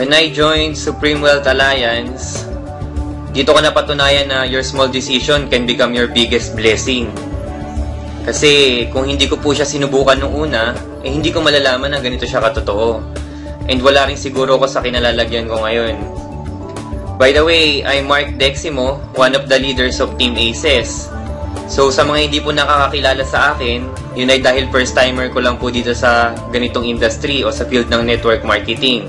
When I joined Supreme Wealth Alliance, dito ko napatunayan na your small decision can become your biggest blessing. Kasi kung hindi ko po siya sinubukan nung una, hindi ko malalaman na ganito siya katotoo. And wala rin siguro ko sa kinalalagyan ko ngayon. By the way, I'm Mark Deximo, one of the leaders of Team ACES. So sa mga hindi po nakakakilala sa akin, yun ay dahil first timer ko lang po dito sa ganitong industry o sa field ng network marketing.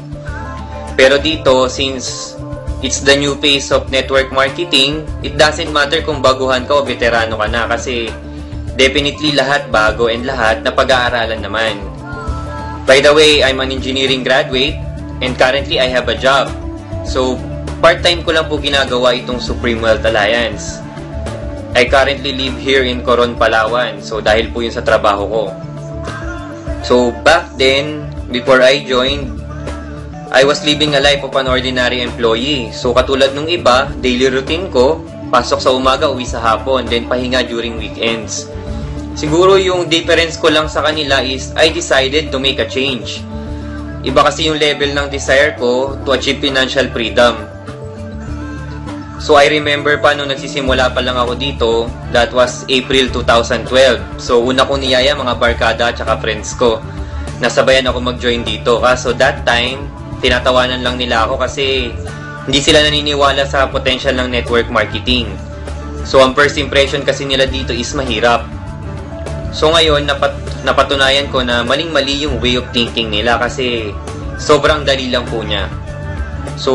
Pero dito, since it's the new phase of network marketing, it doesn't matter kung baguhan ka o veterano ka na kasi definitely lahat bago and lahat na pag-aaralan naman. By the way, I'm an engineering graduate and currently I have a job. So, part-time ko lang po ginagawa itong Supreme Wealth Alliance. I currently live here in Coron, Palawan. So, dahil po yun sa trabaho ko. So, back then, before I joined, I was living a life of an ordinary employee. So, katulad nung iba, daily routine ko, pasok sa umaga, uwi sa hapon, then pahinga during weekends. Siguro yung difference ko lang sa kanila is I decided to make a change. Iba kasi yung level ng desire ko to achieve financial freedom. So, I remember pa nung nagsisimula pa lang ako dito, that was April 2012. So, una kong niyaya mga barkada at saka friends ko. Nasabayan ako mag-join dito. So, that time, tinatawanan lang nila ako kasi hindi sila naniniwala sa potential ng network marketing. So, ang first impression kasi nila dito is mahirap. So, ngayon, napatunayan ko na maling-mali yung way of thinking nila kasi sobrang dali lang po niya. So,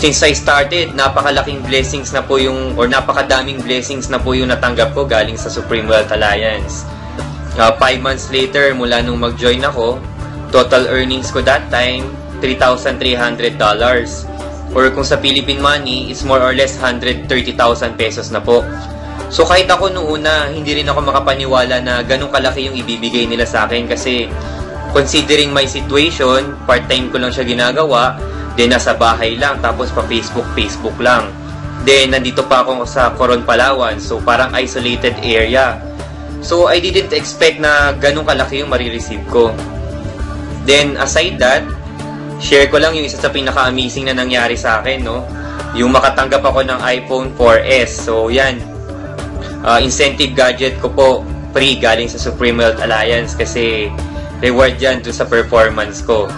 since I started, napakalaking blessings na po yung, or napakadaming blessings na po yung natanggap ko galing sa Supreme Wealth Alliance. 5 months later, mula nung mag-join ako, total earnings ko that time, $3,300. Or kung sa Philippine money, is more or less 130,000 pesos na po. So kahit ako noong una, hindi rin ako makapaniwala na ganun kalaki yung ibibigay nila sa akin kasi considering my situation, part-time ko lang siya ginagawa, then nasa bahay lang, tapos pa Facebook lang. Then nandito pa ako sa Coron, Palawan, so parang isolated area. So I didn't expect na ganun kalaki yung marireceive ko. Then aside that, share ko lang yung isa sa pinaka-amazing na nangyari sa akin, no? Yung makatanggap ako ng iPhone 4S. So, yan. Incentive gadget ko po, free, galing sa Supreme Wealth Alliance kasi reward yan to sa performance ko.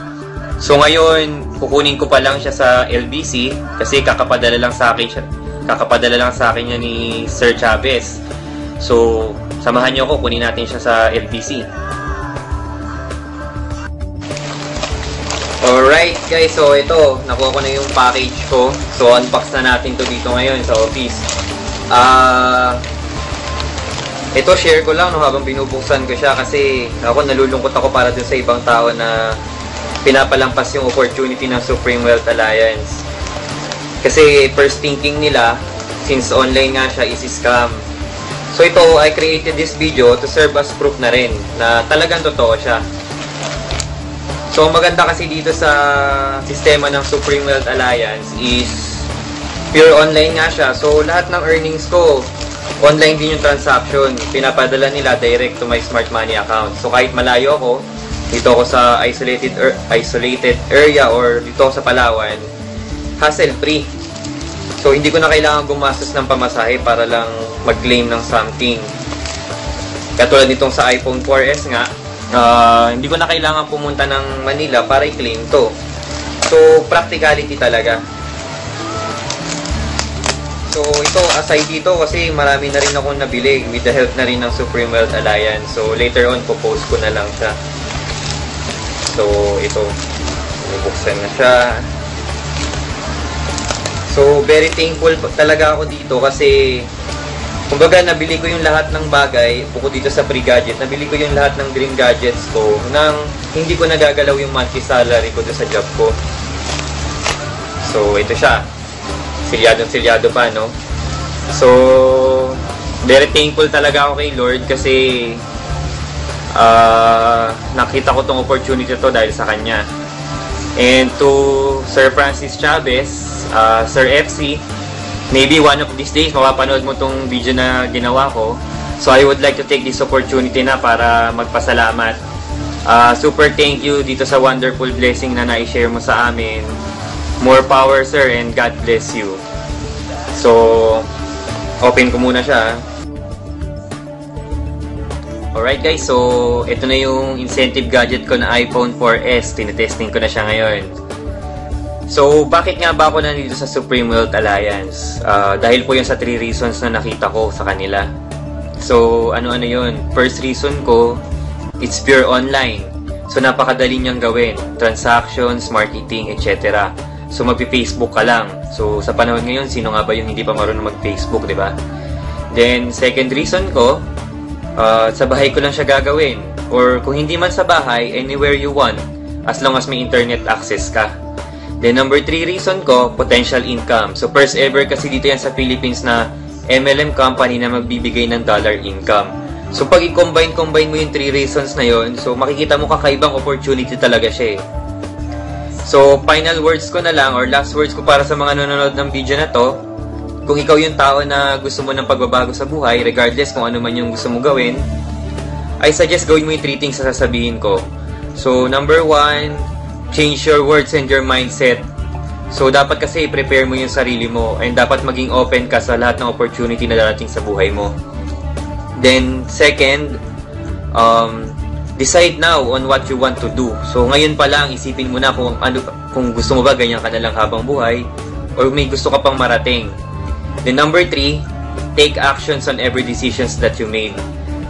So, ngayon, kukunin ko pa lang siya sa LBC kasi kakapadala lang sa akin niya ni Sir Chavez. So, samahan niyo ako, kunin natin siya sa LBC. Alright guys, so ito, nakuha ko na yung package ko. So unbox na natin to dito ngayon sa office. Ito share ko lang no, habang binubuksan ko siya kasi ako nalulungkot ako para dun sa ibang tao na pinapalampas yung opportunity ng Supreme Wealth Alliance. Kasi first thinking nila, since online nga siya, is scam. So ito, I created this video to serve as proof na rin na talagang totoo siya. So, maganda kasi dito sa sistema ng Supreme Wealth Alliance is pure online nga siya. So, lahat ng earnings ko, online din yung transaction. Pinapadala nila direct to my smart money account. So, kahit malayo ako, dito ako sa isolated area or dito ako sa Palawan, hassle-free. So, hindi ko na kailangan gumastos ng pamasahe para lang mag-claim ng something. Katulad nitong sa iPhone 4S nga, hindi ko na kailangan pumunta ng Manila para i-claim to. So, practicality talaga. So, ito, aside dito kasi marami na rin akong nabili with the help na rin ng Supreme Wealth Alliance. So, later on, popost ko na lang siya. So, ito, bubuksan na siya. So, very thankful talaga ako dito kasi kumbaga, nabili ko yung lahat ng bagay, bukod dito sa free gadget, nabili ko yung lahat ng dream gadgets ko nang hindi ko nagagalaw yung monthly salary ko sa job ko. So, ito siya. Silyado pa, no? So, very thankful talaga ako kay Lord kasi nakita ko tong opportunity to dahil sa Kanya. And to Sir Francis Chavez, Sir FC, maybe one of these days, mapapanood mo tong video na ginawa ko. So, I would like to take this opportunity na para magpasalamat. Super thank you dito sa wonderful blessing na na-share mo sa amin. More power, sir, and God bless you. So, open ko muna siya. Alright guys, so ito na yung incentive gadget ko na iPhone 4S. Tinetesting ko na siya ngayon. So, bakit nga ba ako nandito sa Supreme Wealth Alliance? Dahil po yun sa 3 reasons na nakita ko sa kanila. So, ano-ano yun? First reason ko, it's pure online. So, napakadali niyang gawin. Transactions, marketing, etc. So, magpi-Facebook ka lang. So, sa panahon ngayon, sino nga ba yung hindi pa marunong mag-Facebook, di ba? Then, second reason ko, sa bahay ko lang siya gagawin. Or kung hindi man sa bahay, anywhere you want. As long as may internet access ka. Then, number 3 reason ko, potential income. So, first ever kasi dito yan sa Philippines na MLM company na magbibigay ng dollar income. So, pag i-combine mo yung 3 reasons na yon, so, makikita mo kakaibang opportunity talaga siya eh. So, final words ko na lang, or last words ko para sa mga nanonood ng video na to, kung ikaw yung tao na gusto mo ng pagbabago sa buhay, regardless kung ano man yung gusto mo gawin, I suggest gawin mo yung 3 things na sasabihin ko. So, number 1, change your words and your mindset. So, dapat kasi i-prepare mo yung sarili mo and dapat maging open ka sa lahat ng opportunity na darating sa buhay mo. Then, second, decide now on what you want to do. So, ngayon pa lang, isipin mo na kung gusto mo ba ganyan ka na lang habang buhay or may gusto ka pang marating. Then, number 3, take actions on every decisions that you made.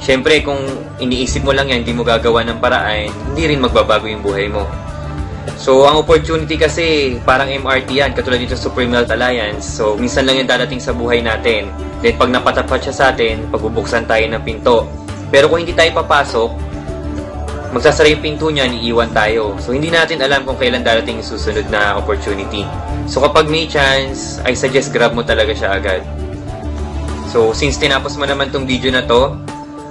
Siyempre, kung iniisip mo lang yan, hindi mo gagawa ng paraan, hindi rin magbabago yung buhay mo. So, ang opportunity kasi, parang MRT yan, katulad dito sa Supreme Wealth Alliance. So, minsan lang yung dadating sa buhay natin. Then, pag napatapat siya sa atin, pagbubuksan tayo ng pinto. Pero kung hindi tayo papasok, magsasara yung pinto niya, iiwan tayo. So, hindi natin alam kung kailan darating yung susunod na opportunity. So, kapag may chance, I suggest grab mo talaga siya agad. So, since tinapos mo naman tong video na to,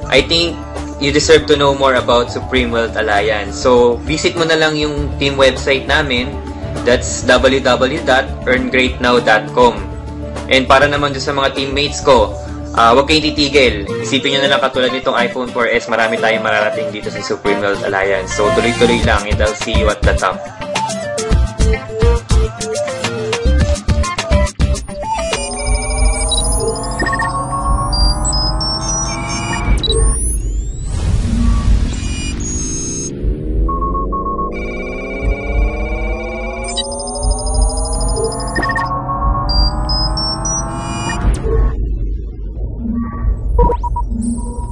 I think you deserve to know more about Supreme Wealth Alliance. So, visit mo na lang yung team website namin. That's www.earngreatnow.com. And para naman doon sa mga teammates ko, huwag kayong titigil. Isipin nyo na lang katulad nitong iPhone 4S, marami tayong mararating dito sa Supreme Wealth Alliance. So, tuloy-tuloy lang and I'll see you at the top. You